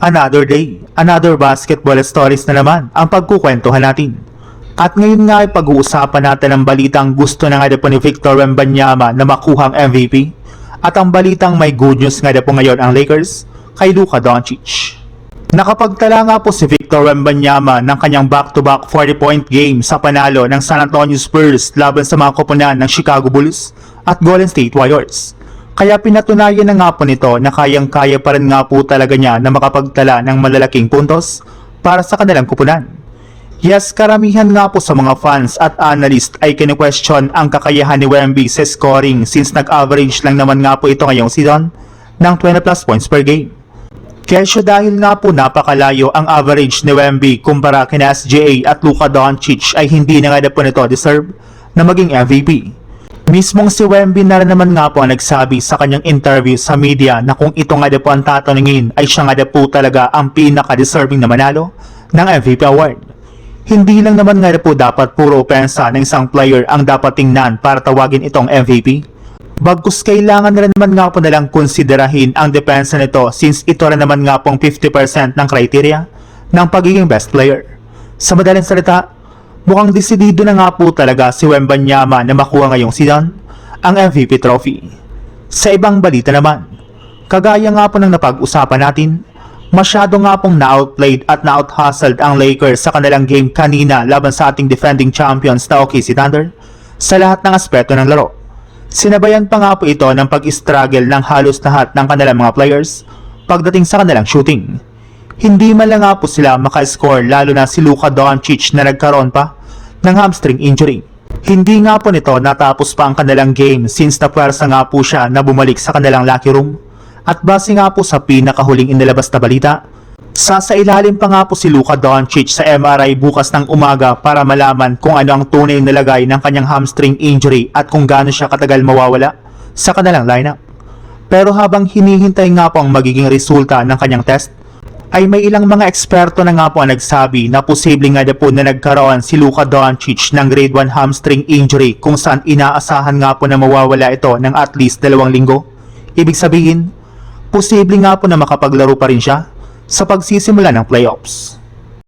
Another day, another basketball stories na naman ang pagkukwentuhan natin. At ngayon nga ay pag-uusapan natin ang balitang gusto na nga po ni Victor Wembanyama na makuhang MVP. At ang balitang may good news nga po ngayon ang Lakers kay Luka Doncic. Nakapagtala nga po si Victor Wembanyama ng kanyang back-to-back 40-point game sa panalo ng San Antonio Spurs laban sa mga koponan ng Chicago Bulls at Golden State Warriors. Kaya pinatunayan na nga po nito na kayang-kaya pa rin nga po talaga niya na makapagtala ng malalaking puntos para sa kanilang koponan. Yes, karamihan nga po sa mga fans at analyst ay kine-question ang kakayahan ni Wemby sa scoring since nag-average lang naman nga po ito ngayong season ng 20 plus points per game. Kesyo dahil nga po napakalayo ang average ni Wemby kumpara kina SGA at Luka Doncic ay hindi na nga po nito deserve na maging MVP. Mismong si Wemby na naman nga po ang nagsabi sa kanyang interview sa media na kung ito nga po ang tatanungin ay siya nga po talaga ang pinaka-deserving na manalo ng MVP award. Hindi lang naman nga po dapat puro opensa ng isang player ang dapat tingnan para tawagin itong MVP. Bagkus kailangan na naman nga po nalang konsiderahin ang depensa nito since ito rin naman nga pong 50% ng criteria ng pagiging best player. Sa madaling salita, mukhang desidido na nga po talaga si Wembanyama na makuha ngayong season ang MVP trophy. Sa ibang balita naman, kagaya nga po ng napag-usapan natin, masyado nga pong na-outplayed at na-out-hustled ang Lakers sa kanilang game kanina laban sa ating defending champions na OKC Thunder sa lahat ng aspeto ng laro. Sinabayan pa nga po ito ng pag-struggle ng halos lahat ng kanilang mga players pagdating sa kanilang shooting. Hindi man lang nga po sila maka-score lalo na si Luka Doncic na nagkaroon pa ng hamstring injury. Hindi nga po nito natapos pa ang kanilang game since napwersa nga po siya na bumalik sa kanilang locker room. At base nga po sa pinakahuling inilabas na balita, sasailalim pa nga po si Luka Doncic sa MRI bukas ng umaga para malaman kung ano ang tunay na lagay ng kanyang hamstring injury at kung gaano siya katagal mawawala sa kanilang lineup. Pero habang hinihintay nga po ang magiging resulta ng kanyang test, ay may ilang mga eksperto na nga po ang nagsabi na posibleng nga po na nagkaroon si Luka Doncic ng grade 1 hamstring injury kung saan inaasahan nga po na mawawala ito ng at least 2 linggo. Ibig sabihin, posibleng nga po na makapaglaro pa rin siya sa pagsisimula ng playoffs.